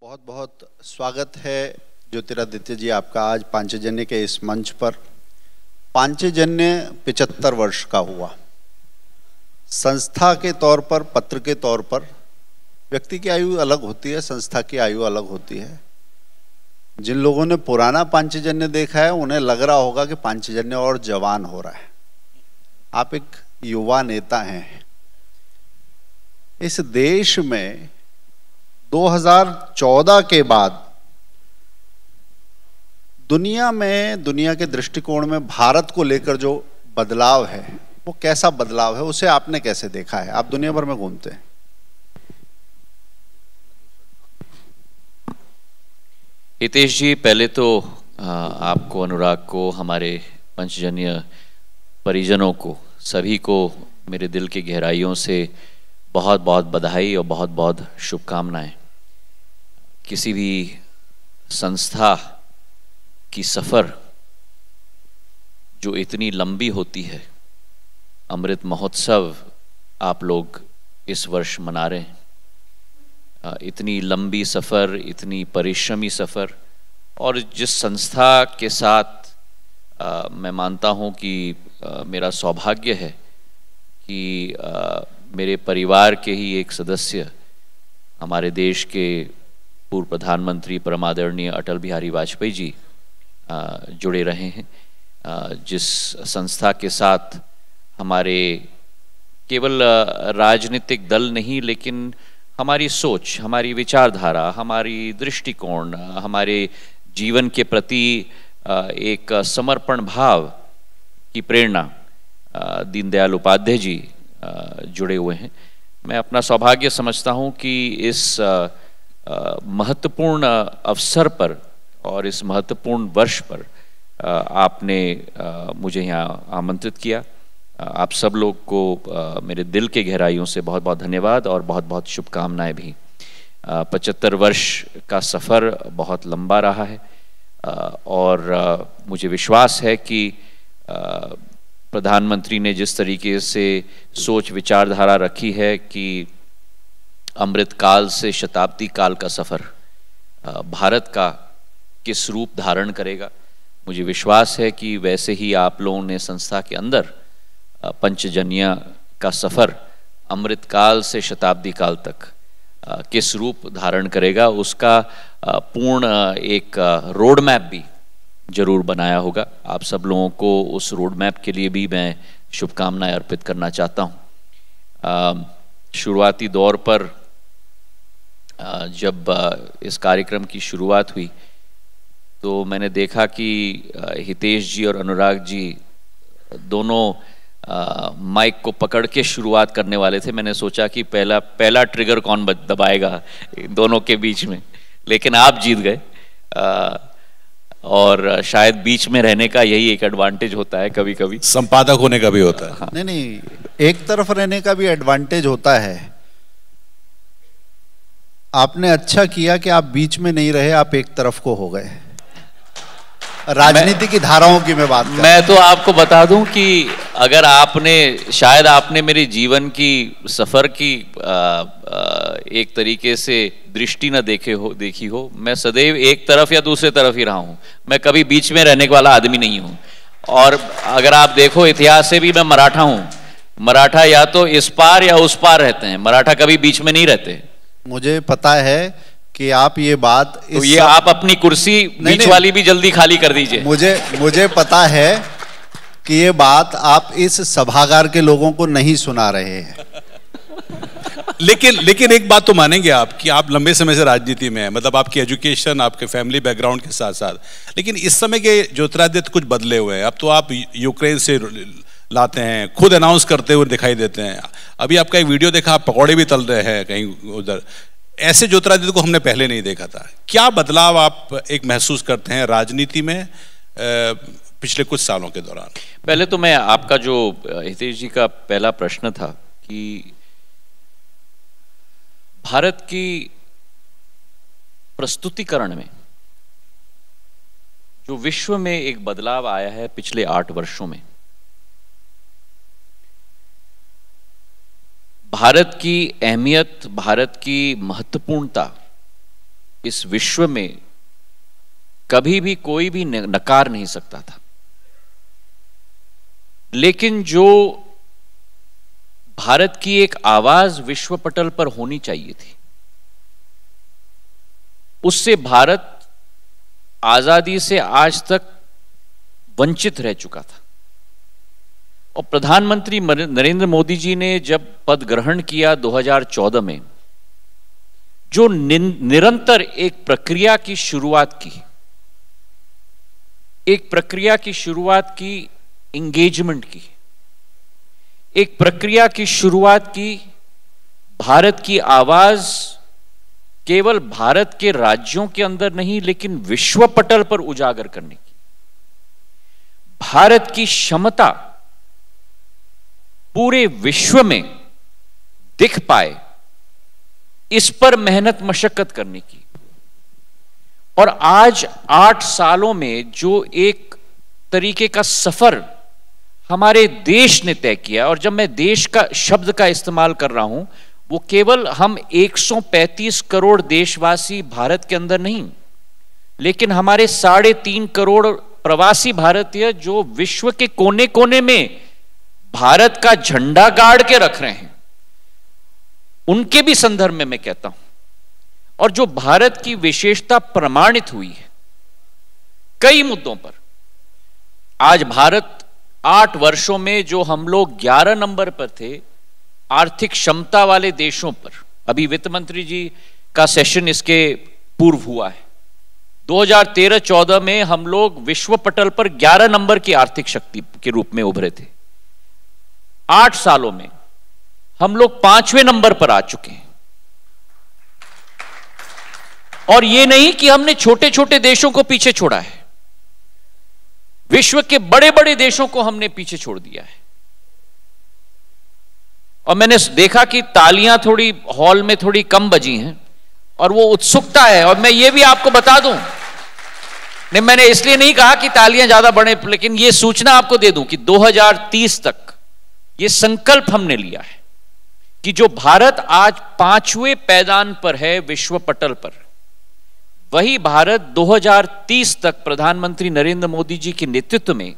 बहुत बहुत स्वागत है ज्योतिरादित्य जी आपका आज पांचजन्य के इस मंच पर। पांचजन्य 75 वर्ष का हुआ। संस्था के तौर पर, पत्र के तौर पर व्यक्ति की आयु अलग होती है, संस्था की आयु अलग होती है। जिन लोगों ने पुराना पांचजन्य देखा है उन्हें लग रहा होगा कि पांचजन्य और जवान हो रहा है। आप एक युवा नेता हैं। इस देश में 2014 के बाद दुनिया के दृष्टिकोण में भारत को लेकर जो बदलाव है वो कैसा बदलाव है, उसे आपने कैसे देखा है? आप दुनिया भर में घूमते हैं। हितेश जी, पहले तो आपको, अनुराग को, हमारे पंचजन्य परिजनों को, सभी को मेरे दिल की गहराइयों से बहुत बहुत बधाई और बहुत बहुत शुभकामनाएं। किसी भी संस्था की सफ़र जो इतनी लंबी होती है, अमृत महोत्सव आप लोग इस वर्ष मना रहे हैं, इतनी लंबी सफ़र, इतनी परिश्रमी सफ़र, और जिस संस्था के साथ मैं मानता हूं कि मेरा सौभाग्य है कि मेरे परिवार के ही एक सदस्य, हमारे देश के पूर्व प्रधानमंत्री परम आदरणीय अटल बिहारी वाजपेयी जी जुड़े रहे हैं। जिस संस्था के साथ हमारे केवल राजनीतिक दल नहीं, लेकिन हमारी सोच, हमारी विचारधारा, हमारी दृष्टिकोण, हमारे जीवन के प्रति एक समर्पण भाव की प्रेरणा दीनदयाल उपाध्याय जी जुड़े हुए हैं। मैं अपना सौभाग्य समझता हूं कि इस महत्वपूर्ण अवसर पर और इस महत्वपूर्ण वर्ष पर आपने मुझे यहाँ आमंत्रित किया। आप सब लोग को मेरे दिल के गहराइयों से बहुत बहुत धन्यवाद और बहुत बहुत शुभकामनाएं भी। 75 वर्ष का सफ़र बहुत लंबा रहा है और मुझे विश्वास है कि प्रधानमंत्री ने जिस तरीके से सोच विचारधारा रखी है कि अमृत काल से शताब्दी काल का सफ़र भारत का किस रूप धारण करेगा, मुझे विश्वास है कि वैसे ही आप लोगों ने संस्था के अंदर पंचजन्य का सफ़र अमृत काल से शताब्दी काल तक किस रूप धारण करेगा, उसका पूर्ण एक रोड मैप भी जरूर बनाया होगा। आप सब लोगों को उस रोड मैप के लिए भी मैं शुभकामनाएं अर्पित करना चाहता हूं। शुरुआती दौर पर जब इस कार्यक्रम की शुरुआत हुई तो मैंने देखा कि हितेश जी और अनुराग जी दोनों माइक को पकड़ के शुरुआत करने वाले थे। मैंने सोचा कि पहला ट्रिगर कौन दबाएगा दोनों के बीच में, लेकिन आप जीत गए। और शायद बीच में रहने का यही एक एडवांटेज होता है, कभी कभी संपादक होने का भी होता है। हाँ। नहीं, एक तरफ रहने का भी एडवांटेज होता है। आपने अच्छा किया कि आप बीच में नहीं रहे, आप एक तरफ को हो गए। राजनीति की धाराओं की मैं बात कर, मैं तो आपको बता दूं कि अगर शायद आपने मेरे जीवन की सफर की एक तरीके से दृष्टि न देखी हो, मैं सदैव एक तरफ या दूसरे तरफ ही रहा हूं। मैं कभी बीच में रहने वाला आदमी नहीं हूं। और अगर आप देखो इतिहास से भी, मैं मराठा हूं। मराठा या तो इस पार या उस पार रहते हैं, मराठा कभी बीच में नहीं रहते। मुझे पता है कि आप ये बात तो ये आप अपनी कुर्सी बीच वाली भी जल्दी खाली कर दीजिए। मुझे पता है कि ये बात आप इस सभागार के लोगों को नहीं सुना रहे हैं। लेकिन एक बात तो मानेंगे आप कि आप लंबे समय से राजनीति में हैं, मतलब आपकी एजुकेशन, आपके फैमिली बैकग्राउंड के साथ साथ, लेकिन इस समय के ज्योतिरादित्य कुछ बदले हुए हैं। अब तो आप यूक्रेन से लाते हैं, खुद अनाउंस करते हुए दिखाई देते हैं। अभी आपका एक वीडियो देखा, आप पकौड़े भी तल रहे हैं कहीं उधर। ऐसे ज्योतिरादित्य को हमने पहले नहीं देखा था। क्या बदलाव आप एक महसूस करते हैं राजनीति में पिछले कुछ सालों के दौरान? पहले तो मैं, आपका जो हितेश जी का पहला प्रश्न था कि भारत की प्रस्तुतिकरण में जो विश्व में एक बदलाव आया है पिछले 8 वर्षों में, भारत की अहमियत, भारत की महत्वपूर्णता इस विश्व में कभी भी कोई भी नकार नहीं सकता था। लेकिन जो भारत की एक आवाज विश्व पटल पर होनी चाहिए थी, उससे भारत आजादी से आज तक वंचित रह चुका था। और प्रधानमंत्री नरेंद्र मोदी जी ने जब पद ग्रहण किया 2014 में, जो निरंतर एक प्रक्रिया की शुरुआत की इंगेजमेंट की, एक प्रक्रिया की शुरुआत की, भारत की आवाज केवल भारत के राज्यों के अंदर नहीं लेकिन विश्व पटल पर उजागर करने की, भारत की क्षमता पूरे विश्व में दिख पाए, इस पर मेहनत मशक्कत करने की। और आज 8 सालों में जो एक तरीके का सफर हमारे देश ने तय किया, और जब मैं देश का शब्द का इस्तेमाल कर रहा हूं, वो केवल हम 135 करोड़ देशवासी भारत के अंदर नहीं, लेकिन हमारे 3.5 करोड़ प्रवासी भारतीय जो विश्व के कोने कोने में भारत का झंडा गाड़ के रख रहे हैं, उनके भी संदर्भ में मैं कहता हूं। और जो भारत की विशेषता प्रमाणित हुई है कई मुद्दों पर, आज भारत 8 वर्षों में जो हम लोग 11 नंबर पर थे आर्थिक क्षमता वाले देशों पर, अभी वित्त मंत्री जी का सेशन इसके पूर्व हुआ है, 2013-14 में हम लोग विश्व पटल पर 11 नंबर की आर्थिक शक्ति के रूप में उभरे थे। 8 सालों में हम लोग 5वें नंबर पर आ चुके हैं। और यह नहीं कि हमने छोटे छोटे देशों को पीछे छोड़ा है, विश्व के बड़े बड़े देशों को हमने पीछे छोड़ दिया है। और मैंने देखा कि तालियां थोड़ी हॉल में थोड़ी कम बजी हैं, और वो उत्सुकता है। और मैं ये भी आपको बता दूं, नहीं मैंने इसलिए नहीं कहा कि तालियां ज्यादा बढ़े, लेकिन ये सूचना आपको दे दूं कि 2030 तक ये संकल्प हमने लिया है कि जो भारत आज 5वें पैदान पर है विश्व पटल पर, वही भारत 2030 तक प्रधानमंत्री नरेंद्र मोदी जी के नेतृत्व में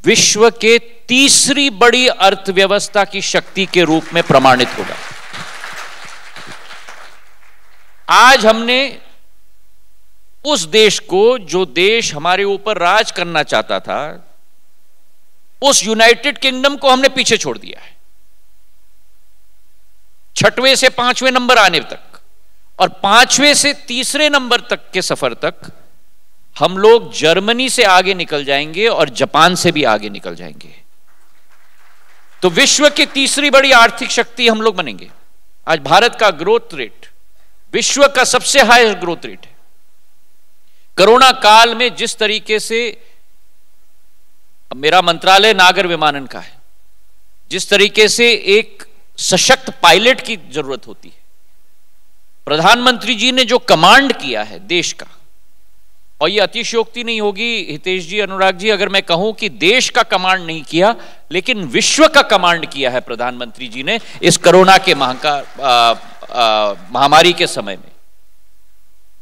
विश्व के तीसरी बड़ी अर्थव्यवस्था की शक्ति के रूप में प्रमाणित होगा। आज हमने उस देश को, जो देश हमारे ऊपर राज करना चाहता था, उस यूनाइटेड किंगडम को हमने पीछे छोड़ दिया है 6वें से 5वें नंबर आने तक, और 5वें से 3रे नंबर तक के सफर तक हम लोग जर्मनी से आगे निकल जाएंगे और जापान से भी आगे निकल जाएंगे। तो विश्व की तीसरी बड़ी आर्थिक शक्ति हम लोग बनेंगे। आज भारत का ग्रोथ रेट विश्व का सबसे हाईएस्ट ग्रोथ रेट है। कोरोना काल में जिस तरीके से, मेरा मंत्रालय नागर विमानन का है, जिस तरीके से एक सशक्त पायलट की जरूरत होती है, प्रधानमंत्री जी ने जो कमांड किया है देश का, और ये अतिशयोक्ति नहीं होगी हितेश जी, अनुराग जी, अगर मैं कहूं कि देश का कमांड नहीं किया लेकिन विश्व का कमांड किया है प्रधानमंत्री जी ने इस कोरोना के महामारी के समय में।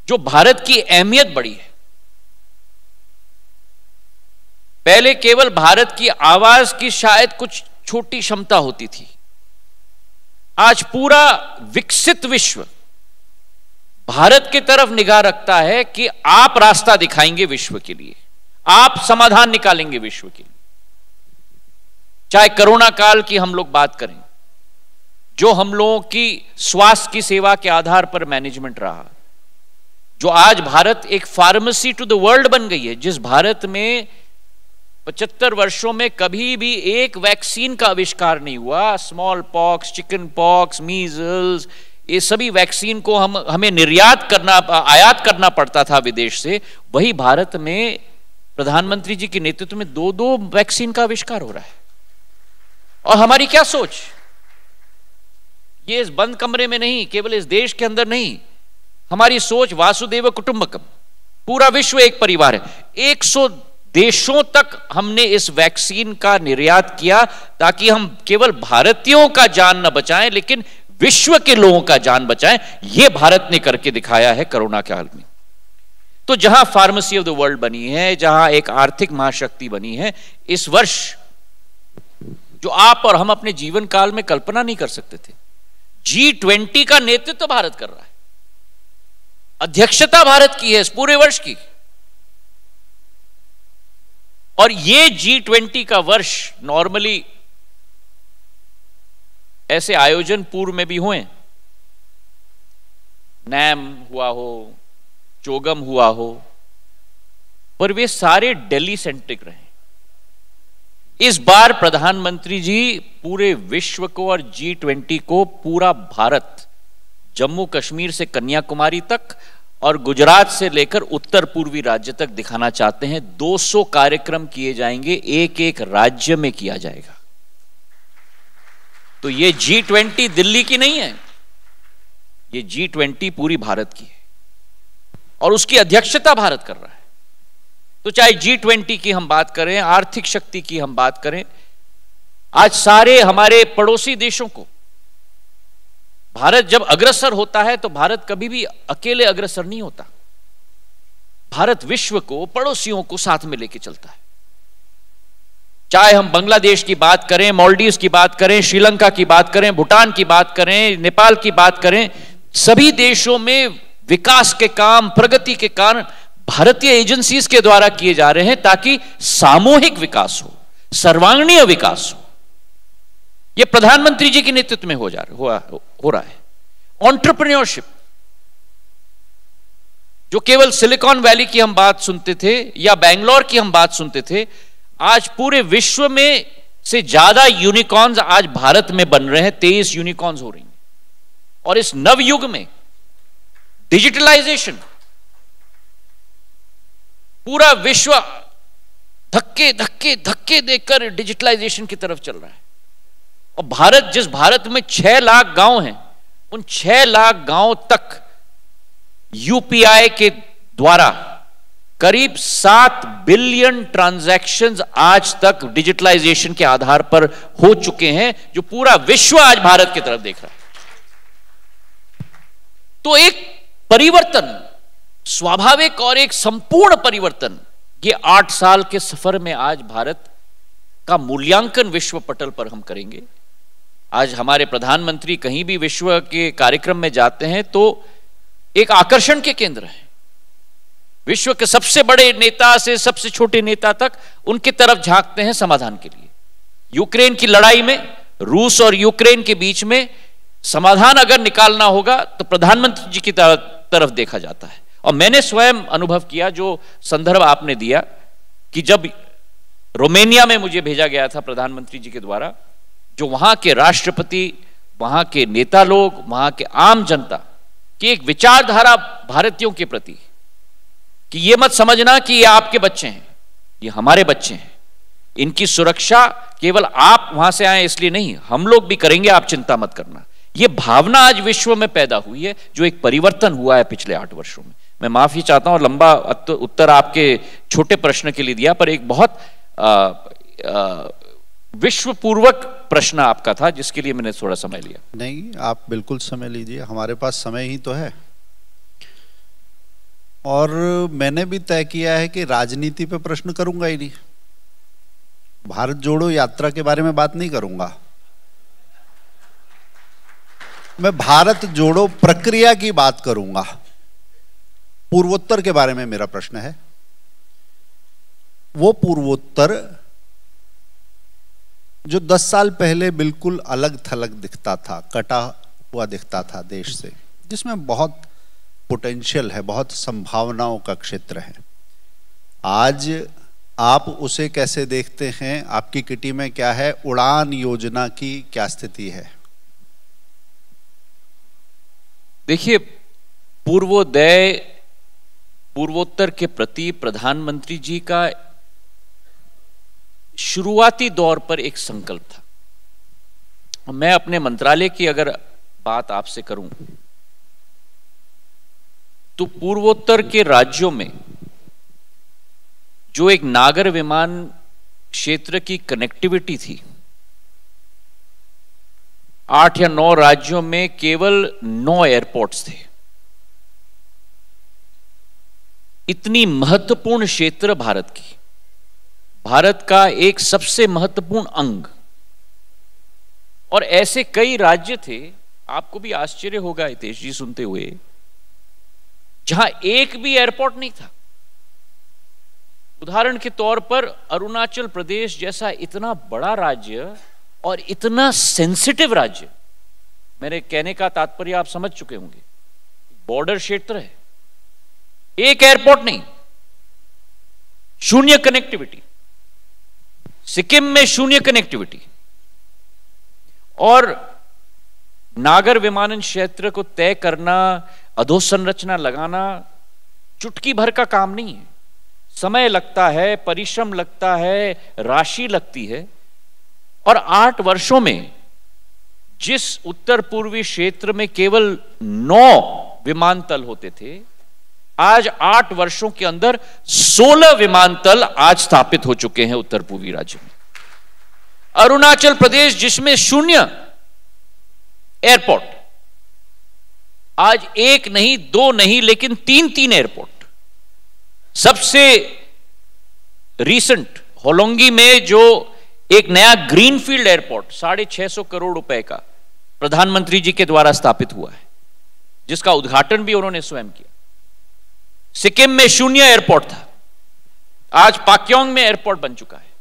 जो भारत की अहमियत बढ़ी है, पहले केवल भारत की आवाज की शायद कुछ छोटी क्षमता होती थी, आज पूरा विकसित विश्व भारत की तरफ निगाह रखता है कि आप रास्ता दिखाएंगे विश्व के लिए, आप समाधान निकालेंगे विश्व के लिए। चाहे कोरोना काल की हम लोग बात करें, जो हम लोगों की स्वास्थ्य की सेवा के आधार पर मैनेजमेंट रहा, जो आज भारत एक फार्मेसी टू द वर्ल्ड बन गई है, जिस भारत में 75 वर्षों में कभी भी एक वैक्सीन का आविष्कार नहीं हुआ, small pox, chicken pox, measles, ये सभी वैक्सीन को हमें आयात करना पड़ता था विदेश से, वही भारत में प्रधानमंत्री जी के नेतृत्व में 2 वैक्सीन का आविष्कार हो रहा है। और हमारी क्या सोच, ये इस बंद कमरे में नहीं, केवल इस देश के अंदर नहीं, हमारी सोच वासुदेव कुटुंबकम, पूरा विश्व एक परिवार है। 100 देशों तक हमने इस वैक्सीन का निर्यात किया ताकि हम केवल भारतीयों का जान न बचाएं लेकिन विश्व के लोगों का जान बचाएं। यह भारत ने करके दिखाया है कोरोना काल में। तो जहां फार्मेसी ऑफ द वर्ल्ड बनी है, जहां एक आर्थिक महाशक्ति बनी है, इस वर्ष जो आप और हम अपने जीवन काल में कल्पना नहीं कर सकते थे, G20 का नेतृत्व भारत कर रहा है, अध्यक्षता भारत की है इस पूरे वर्ष की। और ये G20 का वर्ष नॉर्मली ऐसे आयोजन पूर्व में भी हुए, नैम हुआ हो, चोगम हुआ हो, पर वे सारे दिल्ली सेंट्रिक रहे। इस बार प्रधानमंत्री जी पूरे विश्व को और G20 को पूरा भारत, जम्मू कश्मीर से कन्याकुमारी तक और गुजरात से लेकर उत्तर पूर्वी राज्य तक दिखाना चाहते हैं। 200 कार्यक्रम किए जाएंगे, एक एक राज्य में किया जाएगा। तो ये G20 दिल्ली की नहीं है, ये G20 पूरी भारत की है और उसकी अध्यक्षता भारत कर रहा है। तो चाहे G20 की हम बात करें, आर्थिक शक्ति की हम बात करें, आज सारे हमारे पड़ोसी देशों को, भारत जब अग्रसर होता है तो भारत कभी भी अकेले अग्रसर नहीं होता। भारत विश्व को, पड़ोसियों को साथ में लेके चलता है। चाहे हम बांग्लादेश की बात करें, मालदीव्स की बात करें, श्रीलंका की बात करें, भूटान की बात करें, नेपाल की बात करें, सभी देशों में विकास के काम, प्रगति के कारण भारतीय एजेंसीज के द्वारा किए जा रहे हैं, ताकि सामूहिक विकास हो, सर्वांगीण विकास हो। यह प्रधानमंत्री जी के नेतृत्व में हो रहा है। एंटरप्रेन्योरशिप, जो केवल सिलिकॉन वैली की हम बात सुनते थे या बेंगलोर की हम बात सुनते थे, आज पूरे विश्व में से ज्यादा यूनिकॉर्न्स आज भारत में बन रहे हैं। 23 यूनिकॉर्न्स हो रही हैं। और इस नवयुग में डिजिटलाइजेशन, पूरा विश्व धक्के धक्के धक्के देकर डिजिटलाइजेशन की तरफ चल रहा है। और भारत, जिस भारत में 6 लाख गांव हैं, उन 6 लाख गांव तक यूपीआई के द्वारा करीब 7 बिलियन ट्रांजैक्शंस आज तक डिजिटलाइजेशन के आधार पर हो चुके हैं, जो पूरा विश्व आज भारत की तरफ देख रहा है। तो एक परिवर्तन, स्वाभाविक और एक संपूर्ण परिवर्तन, ये 8 साल के सफर में आज भारत का मूल्यांकन विश्व पटल पर हम करेंगे। आज हमारे प्रधानमंत्री कहीं भी विश्व के कार्यक्रम में जाते हैं तो एक आकर्षण के केंद्र है। विश्व के सबसे बड़े नेता से सबसे छोटे नेता तक उनकी तरफ झांकते हैं समाधान के लिए। यूक्रेन की लड़ाई में, रूस और यूक्रेन के बीच में समाधान अगर निकालना होगा तो प्रधानमंत्री जी की तरफ देखा जाता है। और मैंने स्वयं अनुभव किया, जो संदर्भ आपने दिया, कि जब रोमानिया में मुझे भेजा गया था प्रधानमंत्री जी के द्वारा, जो वहां के राष्ट्रपति, वहां के नेता लोग, वहां के आम जनता की एक विचारधारा भारतीयों के प्रति, कि ये मत समझना कि ये आपके बच्चे हैं, ये हमारे बच्चे हैं, इनकी सुरक्षा केवल आप वहां से आए इसलिए नहीं, हम लोग भी करेंगे, आप चिंता मत करना। ये भावना आज विश्व में पैदा हुई है, जो एक परिवर्तन हुआ है पिछले 8 वर्षों में। मैं माफी चाहता हूं, लंबा उत्तर आपके छोटे प्रश्न के लिए दिया, पर एक बहुत विश्वपूर्वक प्रश्न आपका था, जिसके लिए मैंने थोड़ा समय लिया। नहीं, आप बिल्कुल समय लीजिए, हमारे पास समय ही तो है। और मैंने भी तय किया है कि राजनीति पे प्रश्न करूंगा ही नहीं, भारत जोड़ो यात्रा के बारे में बात नहीं करूंगा। मैं भारत जोड़ो प्रक्रिया की बात करूंगा। पूर्वोत्तर के बारे में मेरा प्रश्न है। वो पूर्वोत्तर जो 10 साल पहले बिल्कुल अलग थलग दिखता था, कटा हुआ दिखता था देश से, जिसमें बहुत पोटेंशियल है, बहुत संभावनाओं का क्षेत्र है, आज आप उसे कैसे देखते हैं? आपकी किटी में क्या है? उड़ान योजना की क्या स्थिति है? देखिए, पूर्वोत्तर के प्रति प्रधानमंत्री जी का शुरुआती दौर पर एक संकल्प था। मैं अपने मंत्रालय की अगर बात आपसे करूं तो पूर्वोत्तर के राज्यों में जो एक नागर विमान क्षेत्र की कनेक्टिविटी थी, 8 या 9 राज्यों में केवल 9 एयरपोर्ट्स थे। इतनी महत्वपूर्ण क्षेत्र भारत की, भारत का एक सबसे महत्वपूर्ण अंग, और ऐसे कई राज्य थे, आपको भी आश्चर्य होगा हितेश जी सुनते हुए, जहां एक भी एयरपोर्ट नहीं था। उदाहरण के तौर पर अरुणाचल प्रदेश जैसा इतना बड़ा राज्य और इतना सेंसिटिव राज्य, मेरे कहने का तात्पर्य आप समझ चुके होंगे, बॉर्डर क्षेत्र है, एक एयरपोर्ट नहीं, शून्य कनेक्टिविटी, सिक्किम में शून्य कनेक्टिविटी, और नागर विमानन क्षेत्र को तय करना, अधोसंरचना लगाना चुटकी भर का काम नहीं है। समय लगता है, परिश्रम लगता है, राशि लगती है, और 8 वर्षों में जिस उत्तर पूर्वी क्षेत्र में केवल 9 विमानतल होते थे, आज 8 वर्षों के अंदर 16 विमानतल आज स्थापित हो चुके हैं उत्तर पूर्वी राज्य में। अरुणाचल प्रदेश जिसमें 0 एयरपोर्ट, आज 1 नहीं, 2 नहीं, लेकिन 3 एयरपोर्ट। सबसे रीसेंट होलोंगी में जो एक नया ग्रीनफील्ड एयरपोर्ट 650 करोड़ रुपए का प्रधानमंत्री जी के द्वारा स्थापित हुआ है, जिसका उद्घाटन भी उन्होंने स्वयं किया। सिक्किम में 0 एयरपोर्ट था, आज पाक्योंग में एयरपोर्ट बन चुका है।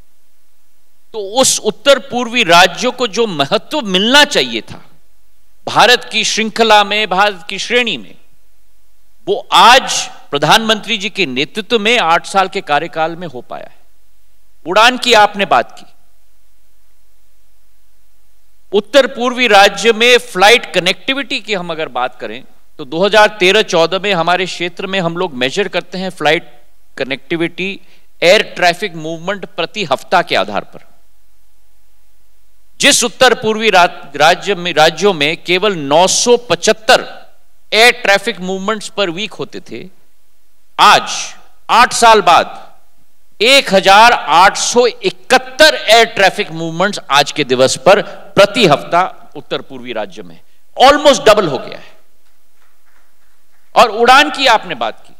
तो उस उत्तर पूर्वी राज्यों को जो महत्व मिलना चाहिए था भारत की श्रृंखला में, भारत की श्रेणी में, वो आज प्रधानमंत्री जी के नेतृत्व में 8 साल के कार्यकाल में हो पाया है। उड़ान की आपने बात की, उत्तर पूर्वी राज्य में फ्लाइट कनेक्टिविटी की हम अगर बात करें तो 2013-14 में हमारे क्षेत्र में हम लोग मेजर करते हैं flight connectivity, air traffic movement प्रति हफ्ता के आधार पर। जिस उत्तर पूर्वी राज्यों में केवल 975 air traffic movements per week होते थे, आज 8 साल बाद 1871 एयर ट्रैफिक मूवमेंट्स आज के दिवस पर प्रति हफ्ता उत्तर पूर्वी राज्य में, ऑलमोस्ट डबल हो गया है। और उड़ान की आपने बात की,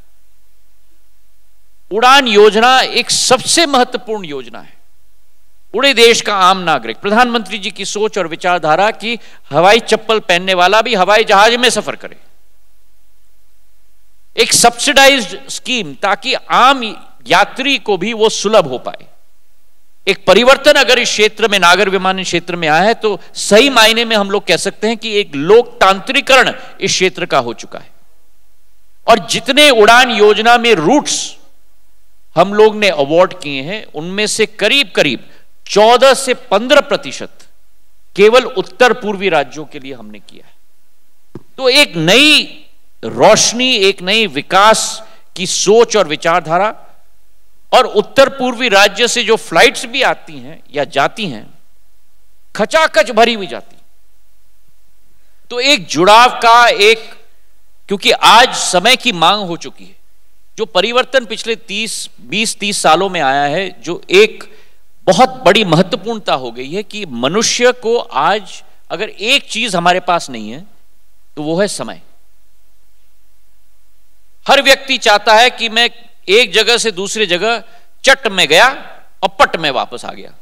उड़ान योजना एक सबसे महत्वपूर्ण योजना है। पूरे देश का आम नागरिक, प्रधानमंत्री जी की सोच और विचारधारा की हवाई चप्पल पहनने वाला भी हवाई जहाज में सफर करे, एक सब्सिडाइज्ड स्कीम, ताकि आम यात्री को भी वो सुलभ हो पाए। एक परिवर्तन अगर इस क्षेत्र में, नागर विमानन क्षेत्र में आया है, तो सही मायने में हम लोग कह सकते हैं कि एक लोकतांत्रिकरण इस क्षेत्र का हो चुका है। और जितने उड़ान योजना में रूट्स हम लोग ने अवार्ड किए हैं, उनमें से करीब करीब 14 से 15% केवल उत्तर पूर्वी राज्यों के लिए हमने किया है। तो एक नई रोशनी, एक नई विकास की सोच और विचारधारा, और उत्तर पूर्वी राज्य से जो फ्लाइट्स भी आती हैं या जाती हैं, खचाखच भरी हुई जाती। तो एक जुड़ाव का क्योंकि आज समय की मांग हो चुकी है, जो परिवर्तन पिछले 20-30 सालों में आया है, जो एक बहुत बड़ी महत्वपूर्णता हो गई है कि मनुष्य को आज अगर एक चीज हमारे पास नहीं है तो वो है समय। हर व्यक्ति चाहता है कि मैं एक जगह से दूसरी जगह चट में गया और पट में वापस आ गया,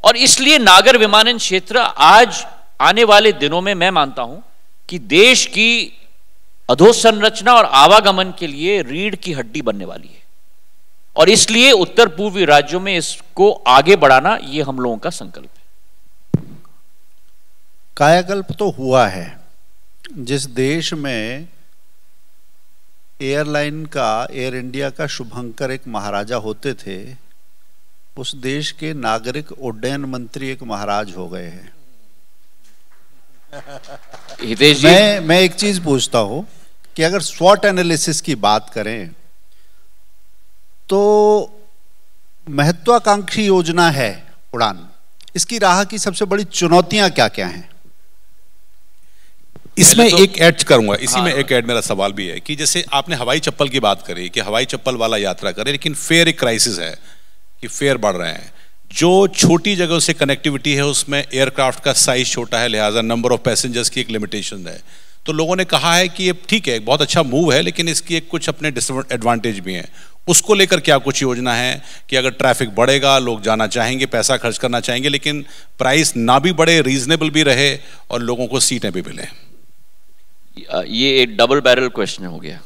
और इसलिए नागर विमानन क्षेत्र आज आने वाले दिनों में मैं मानता हूं कि देश की अधोसंरचना और आवागमन के लिए रीढ़ की हड्डी बनने वाली है। और इसलिए उत्तर पूर्वी राज्यों में इसको आगे बढ़ाना, ये हम लोगों का संकल्प है। कायाकल्प तो हुआ है। जिस देश में एयरलाइन का, एयर इंडिया का शुभंकर एक महाराजा होते थे, उस देश के नागरिक उड्डयन मंत्री एक महाराज हो गए हैं। हितेश जी, मैं एक चीज पूछता हूं कि अगर स्वॉट एनालिसिस की बात करें तो महत्वाकांक्षी योजना है उड़ान, इसकी राह की सबसे बड़ी चुनौतियां क्या क्या हैं? इसमें एक ऐड करूंगा, इसी में एक ऐड मेरा सवाल भी है कि जैसे आपने हवाई चप्पल की बात करी कि हवाई चप्पल वाला यात्रा करे, लेकिन फेयर एक क्राइसिस है कि फेयर बढ़ रहे हैं। जो छोटी जगहों से कनेक्टिविटी है उसमें एयरक्राफ्ट का साइज छोटा है, लिहाजा नंबर ऑफ पैसेंजर्स की एक लिमिटेशन है। तो लोगों ने कहा है कि ये ठीक है, बहुत अच्छा मूव है, लेकिन इसकी एक कुछ अपने डिसएडवांटेज भी हैं। उसको लेकर क्या कुछ योजना है कि अगर ट्रैफिक बढ़ेगा, लोग जाना चाहेंगे, पैसा खर्च करना चाहेंगे, लेकिन प्राइस ना भी बढ़े, रीजनेबल भी रहे और लोगों को सीटें भी मिले? ये एक डबल बैरल क्वेश्चन हो गया।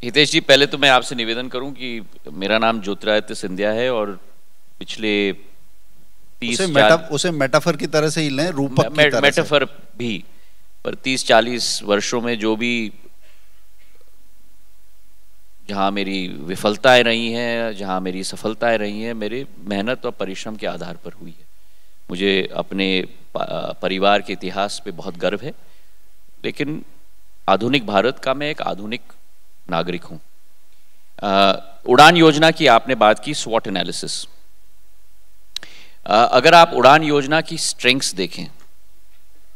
हितेश जी, पहले तो मैं आपसे निवेदन करूं कि मेरा नाम ज्योतिरादित्य सिंधिया है और पिछले 30 उसे मेटाफर की तरह से ही लें, रूपक की तरह मेटाफर भी, पर 30-40 वर्षों में जो भी जहां मेरी विफलताएं रही हैं, जहां मेरी सफलताएं रही हैं, मेरे मेहनत और परिश्रम के आधार पर हुई है। मुझे अपने परिवार के इतिहास पे बहुत गर्व है, लेकिन आधुनिक भारत का मैं एक आधुनिक नागरिक हूं। उड़ान योजना की आपने बात की, स्वॉट एनालिसिस। अगर आप उड़ान योजना की स्ट्रेंथ्स देखें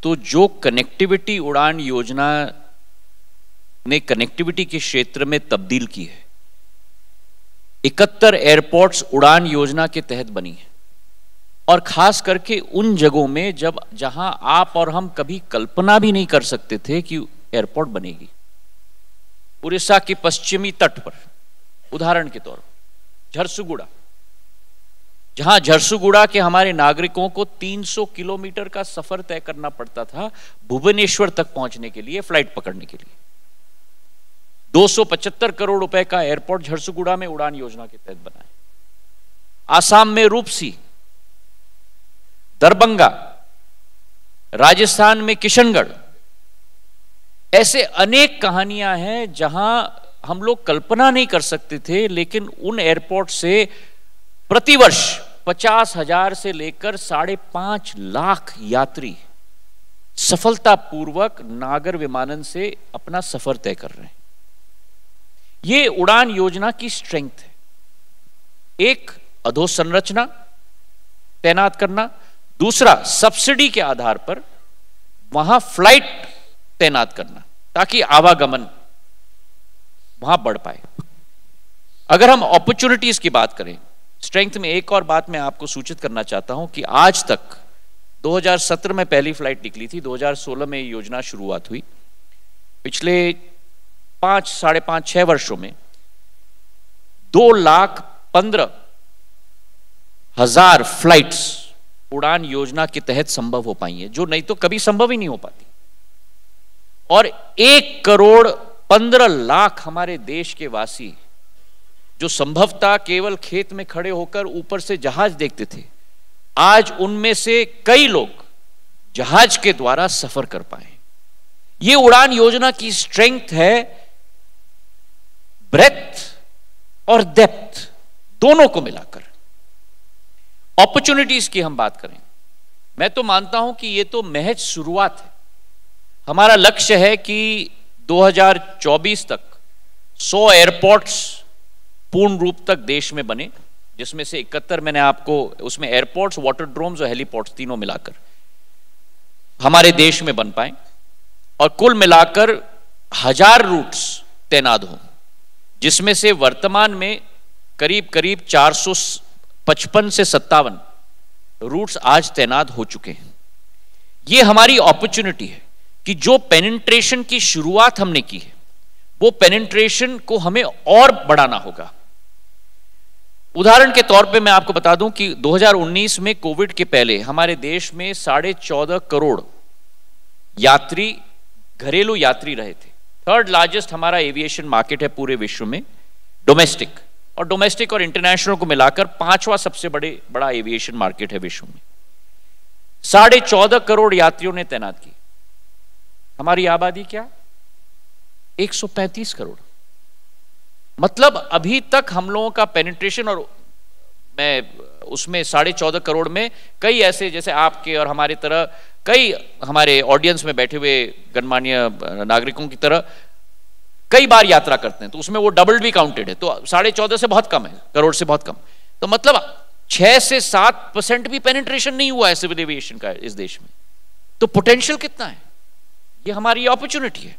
तो जो कनेक्टिविटी उड़ान योजना ने कनेक्टिविटी के क्षेत्र में तब्दील की है, 71 एयरपोर्ट्स उड़ान योजना के तहत बनी है, और खास करके उन जगहों में जहां आप और हम कभी कल्पना भी नहीं कर सकते थे कि एयरपोर्ट बनेगी। उड़ीसा के पश्चिमी तट पर, उदाहरण के तौर पर झरसुगुड़ा, जहां झरसुगुड़ा के हमारे नागरिकों को 300 किलोमीटर का सफर तय करना पड़ता था भुवनेश्वर तक पहुंचने के लिए, फ्लाइट पकड़ने के लिए। 275 करोड़ रुपए का एयरपोर्ट झरसुगुड़ा में उड़ान योजना के तहत बना है। आसाम में रूपसी, दरभंगा, राजस्थान में किशनगढ़, ऐसे अनेक कहानियां हैं जहां हम लोग कल्पना नहीं कर सकते थे, लेकिन उन एयरपोर्ट से प्रतिवर्ष 50,000 से लेकर 5.5 लाख यात्री सफलतापूर्वक नागर विमानन से अपना सफर तय कर रहे हैं। ये उड़ान योजना की स्ट्रेंथ है। एक, अधोसंरचना तैनात करना, दूसरा सब्सिडी के आधार पर वहां फ्लाइट तैनात करना ताकि आवागमन वहां बढ़ पाए। अगर हम अपॉर्चुनिटीज की बात करें, स्ट्रेंथ में एक और बात मैं आपको सूचित करना चाहता हूं कि आज तक 2017 में पहली फ्लाइट निकली थी, 2016 में योजना शुरुआत हुई। पिछले 5-6 वर्षों में 2,15,000 फ्लाइट्स उड़ान योजना के तहत संभव हो पाई है, जो नहीं तो कभी संभव ही नहीं हो पाती। और 1,15,00,000 हमारे देश के वासी जो संभवतः केवल खेत में खड़े होकर ऊपर से जहाज देखते थे, आज उनमें से कई लोग जहाज के द्वारा सफर कर पाए। यह उड़ान योजना की स्ट्रेंथ है, ब्रेथ और डेप्थ दोनों को मिलाकर। अपॉर्चुनिटीज की हम बात करें, मैं तो मानता हूं कि यह तो महज शुरुआत है। हमारा लक्ष्य है कि 2024 तक 100 एयरपोर्ट्स पूर्ण रूप तक देश में बने, जिसमें से 71 मैंने आपको, उसमें एयरपोर्ट्स, वाटर ड्रोम्स और हेलीपोर्ट्स तीनों मिलाकर हमारे देश में बन पाए, और कुल मिलाकर 1000 रूट्स तैनात हों, जिसमें से वर्तमान में करीब 455 से 57 रूट्स आज तैनात हो चुके हैं। यह हमारी अपॉर्चुनिटी है कि जो पेनिट्रेशन की शुरुआत हमने की है, वो पेनिट्रेशन को हमें और बढ़ाना होगा। उदाहरण के तौर पे मैं आपको बता दूं कि 2019 में कोविड के पहले हमारे देश में 14.5 करोड़ यात्री, घरेलू यात्री रहे थे। 3rd लार्जेस्ट हमारा एविएशन मार्केट है पूरे विश्व में, डोमेस्टिक और इंटरनेशनल को मिलाकर 5वां सबसे बड़ा एविएशन मार्केट है विश्व में। 14.5 करोड़ यात्रियों ने तैनात की। हमारी आबादी क्या? 135 करोड़। मतलब अभी तक हम लोगों का पेनिट्रेशन, और मैं उसमें 14.5 करोड़ में कई ऐसे, जैसे आपके और हमारे तरह कई हमारे ऑडियंस में बैठे हुए गणमान्य नागरिकों की तरह कई बार यात्रा करते हैं, तो उसमें वो डबल भी काउंटेड है, तो 14.5 से बहुत कम है, करोड़ से बहुत कम। तो मतलब 6 से 7% भी पेनिट्रेशन नहीं हुआ है सिविल एविएशन का इस देश में। तो पोटेंशियल कितना है? ये हमारी अपॉर्चुनिटी है।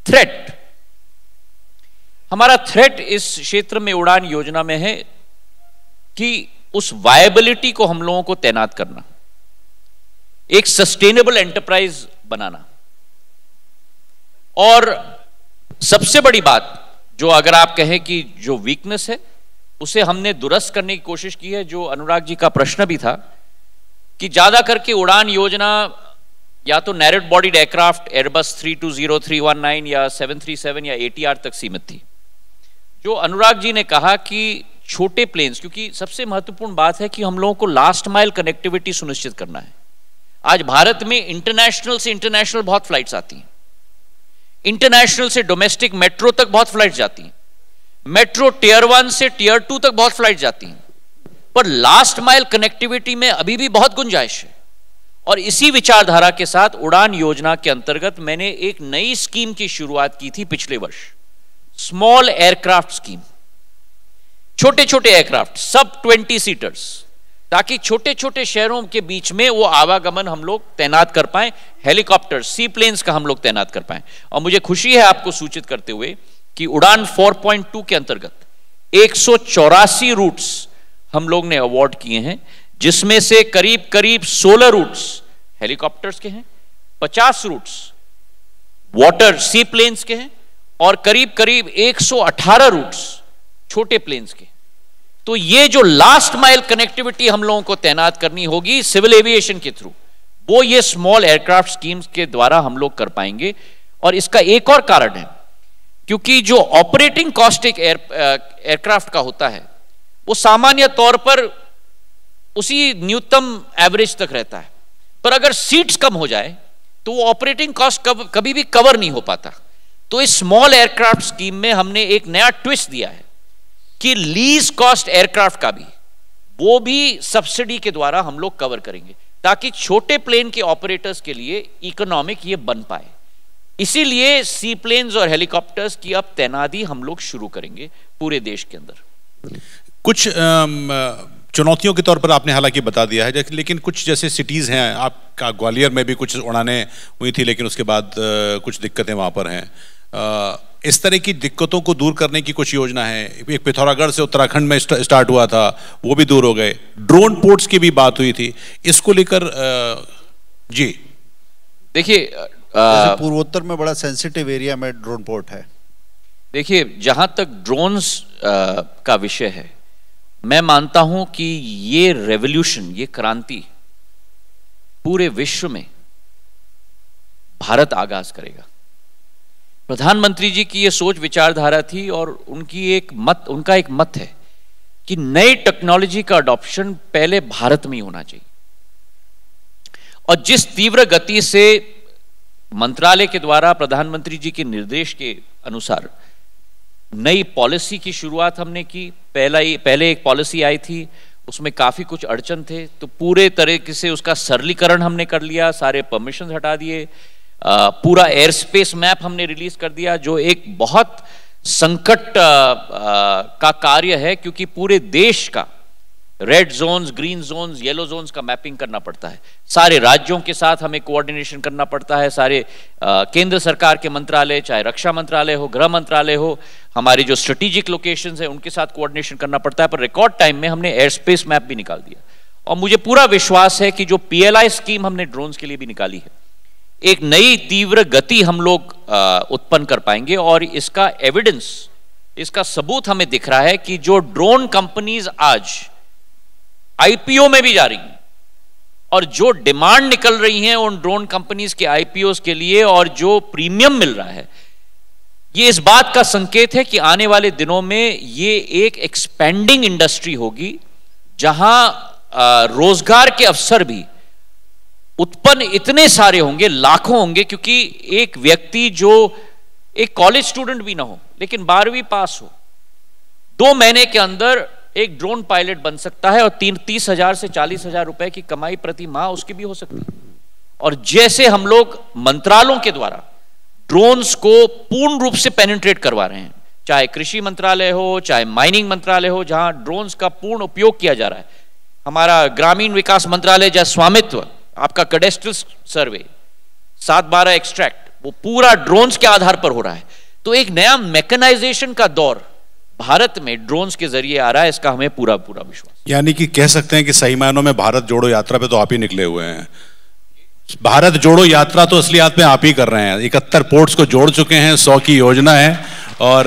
थ्रेट, हमारा थ्रेट इस क्षेत्र में उड़ान योजना में है कि उस वायबिलिटी को हम लोगों को तैनात करना, एक सस्टेनेबल एंटरप्राइज बनाना। और सबसे बड़ी बात जो अगर आप कहें कि जो वीकनेस है उसे हमने दुरुस्त करने की कोशिश की है, जो अनुराग जी का प्रश्न भी था कि ज्यादा करके उड़ान योजना या तो नैरेट बॉडीड एयरक्राफ्ट एयरबस 320, 319 या 737 या ATR तक सीमित थी। जो अनुराग जी ने कहा कि छोटे प्लेन्स, क्योंकि सबसे महत्वपूर्ण बात है कि हम लोगों को लास्ट माइल कनेक्टिविटी सुनिश्चित करना है। आज भारत में इंटरनेशनल से इंटरनेशनल बहुत फ्लाइट्स आती हैं, इंटरनेशनल से डोमेस्टिक मेट्रो तक बहुत फ्लाइट्स जाती हैं, मेट्रो टियर 1 से टियर 2 तक बहुत फ्लाइट जाती हैं, पर लास्ट माइल कनेक्टिविटी में अभी भी बहुत गुंजाइश है। और इसी विचारधारा के साथ उड़ान योजना के अंतर्गत मैंने एक नई स्कीम की शुरुआत की थी पिछले वर्ष, स्मॉल एयरक्राफ्ट स्कीम। छोटे छोटे एयरक्राफ्ट, सब 20 सीटर्स, ताकि छोटे छोटे शहरों के बीच में वो आवागमन हम लोग तैनात कर पाएं, हेलीकॉप्टर, सी प्लेन्स का हम लोग तैनात कर पाएं। और मुझे खुशी है आपको सूचित करते हुए कि उड़ान 4.2 के अंतर्गत 184 रूट्स हम लोग ने अवार्ड किए हैं, जिसमें से करीब करीब 16 रूट्स हेलीकॉप्टर्स के हैं, 50 रूट्स वाटर सी प्लेन्स के हैं और करीब करीब 118 रूट्स छोटे प्लेन्स के। तो ये जो लास्ट माइल कनेक्टिविटी हम लोगों को तैनात करनी होगी सिविल एविएशन के थ्रू, वो ये स्मॉल एयरक्राफ्ट स्कीम्स के द्वारा हम लोग कर पाएंगे। और इसका एक और कारण है, क्योंकि जो ऑपरेटिंग कॉस्ट एक एयरक्राफ्ट का होता है वो सामान्य तौर पर उसी न्यूनतम एवरेज तक रहता है, पर अगर सीट्स कम हो जाए तो वो ऑपरेटिंग कॉस्ट कभी भी कवर नहीं हो पाता। तो इस स्मॉल एयरक्राफ्ट स्कीम में हमने एक नया ट्विस्ट दिया है कि लीज कॉस्ट एयरक्राफ्ट का भी वो भी सब्सिडी के द्वारा हम लोग कवर करेंगे, ताकि छोटे प्लेन के ऑपरेटर्स के लिए इकोनॉमिक ये बन पाए। इसीलिए सी प्लेन्स और हेलीकॉप्टर्स की अब तैनाती हम लोग शुरू करेंगे पूरे देश के अंदर। कुछ चुनौतियों के तौर पर आपने हालांकि बता दिया है, लेकिन कुछ जैसे सिटीज़ हैं, आपका ग्वालियर में भी कुछ उड़ानें हुई थी लेकिन उसके बाद कुछ दिक्कतें वहाँ पर हैं। इस तरह की दिक्कतों को दूर करने की कुछ योजना है? एक पिथौरागढ़ से उत्तराखंड में स्टार्ट हुआ था, वो भी दूर हो गए। ड्रोन पोर्ट्स की भी बात हुई थी, इसको लेकर जी देखिए, पूर्वोत्तर में बड़ा सेंसिटिव एरिया में ड्रोन पोर्ट है। देखिए, जहां तक ड्रोन्स का विषय है, मैं मानता हूं कि ये रेवोल्यूशन, ये क्रांति पूरे विश्व में भारत आगाज करेगा। प्रधानमंत्री जी की ये सोच विचारधारा थी और उनका एक मत है कि नई टेक्नोलॉजी का अडॉप्शन पहले भारत में ही होना चाहिए। और जिस तीव्र गति से मंत्रालय के द्वारा प्रधानमंत्री जी के निर्देश के अनुसार नई पॉलिसी की शुरुआत हमने की, पहले एक पॉलिसी आई थी, उसमें काफी कुछ अड़चन थे, तो पूरे तरीके से उसका सरलीकरण हमने कर लिया, सारे परमिशन हटा दिए, पूरा एयर स्पेस मैप हमने रिलीज कर दिया, जो एक बहुत संकट का कार्य है, क्योंकि पूरे देश का red zones, green zones, yellow zones का मैपिंग करना पड़ता है। सारे राज्यों के साथ हमें कोऑर्डिनेशन करना पड़ता है, सारे केंद्र सरकार के मंत्रालय, चाहे रक्षा मंत्रालय हो, गृह मंत्रालय हो, हमारी जो स्ट्रेटेजिक लोकेशंस है उनके साथ कोऑर्डिनेशन करना पड़ता है। पर रिकॉर्ड टाइम में हमने एयर स्पेस मैप भी निकाल दिया। और मुझे पूरा विश्वास है कि जो PLI स्कीम हमने ड्रोन्स के लिए भी निकाली है, एक नई तीव्र गति हम लोग उत्पन्न कर पाएंगे। और इसका एविडेंस, इसका सबूत हमें दिख रहा है कि जो ड्रोन कंपनीज आज IPO में भी जा रही हैं और जो डिमांड निकल रही है उन ड्रोन कंपनीज के IPOs के लिए और जो प्रीमियम मिल रहा है, ये इस बात का संकेत है कि आने वाले दिनों में ये एक एक्सपेंडिंग इंडस्ट्री होगी, जहां रोजगार के अवसर भी उत्पन्न इतने सारे होंगे, लाखों होंगे। क्योंकि एक व्यक्ति जो एक कॉलेज स्टूडेंट भी ना हो लेकिन 12वीं पास हो, 2 महीने के अंदर एक ड्रोन पायलट बन सकता है और 30,000 से 40,000 रुपए की कमाई प्रति माह उसकी भी हो सकती है। और जैसे हम लोग मंत्रालयों के द्वारा ड्रोन्स को पूर्ण रूप से पेनिट्रेट करवा रहे हैं, चाहे कृषि मंत्रालय हो, चाहे माइनिंग मंत्रालय हो, जहां ड्रोन्स का पूर्ण उपयोग किया जा रहा है, हमारा ग्रामीण विकास मंत्रालय जहां स्वामित्व, आपका कैडेस्ट्रल सर्वे, 7/12 एक्सट्रैक्ट, वो पूरा ड्रोन्स के आधार पर हो रहा है। तो एक नया मैकेनाइजेशन का दौर भारत में ड्रोन्स के जरिए आ रहा है, इसका हमें पूरा पूरा विश्वास। यानी कि कह सकते हैं कि सही मायनों में भारत जोड़ो यात्रा पे तो आप ही निकले हुए हैं। भारत जोड़ो यात्रा तो असलियत में आप ही कर रहे हैं। 71 पोर्ट्स को जोड़ चुके हैं, 100 की योजना है, और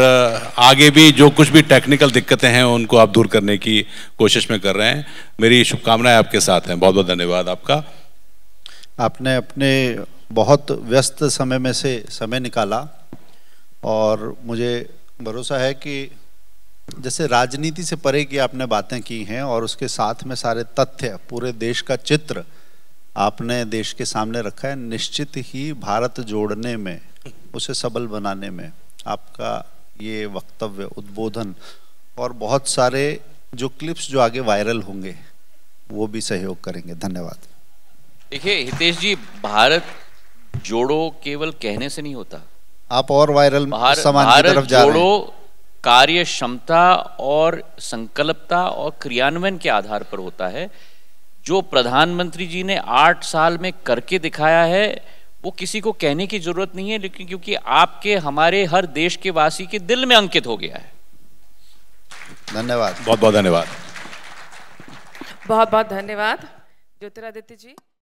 आगे भी जो कुछ भी टेक्निकल दिक्कतें हैं उनको आप दूर करने की कोशिश में कर रहे हैं। मेरी शुभकामनाएं आपके साथ हैं। बहुत बहुत धन्यवाद आपका। आपने अपने बहुत व्यस्त समय में से समय निकाला, और मुझे भरोसा है कि जैसे राजनीति से परे की आपने बातें की हैं और उसके साथ में सारे तथ्य, पूरे देश का चित्र आपने देश के सामने रखा है। निश्चित ही भारत जोड़ने में, उसे सबल बनाने में आपका ये वक्तव्य, उद्बोधन और बहुत सारे जो क्लिप्स जो आगे वायरल होंगे वो भी सहयोग करेंगे। धन्यवाद। देखिए हितेश जी, भारत जोड़ो केवल कहने से नहीं होता, आप और वायरल सामान की तरफ जा रहे हैं। कार्य क्षमता और संकल्पता और क्रियान्वयन के आधार पर होता है। जो प्रधानमंत्री जी ने 8 साल में करके दिखाया है वो किसी को कहने की जरूरत नहीं है, लेकिन क्योंकि आपके, हमारे, हर देश के वासी के दिल में अंकित हो गया है। धन्यवाद, बहुत बहुत धन्यवाद। बहुत बहुत धन्यवाद ज्योतिरादित्य जी।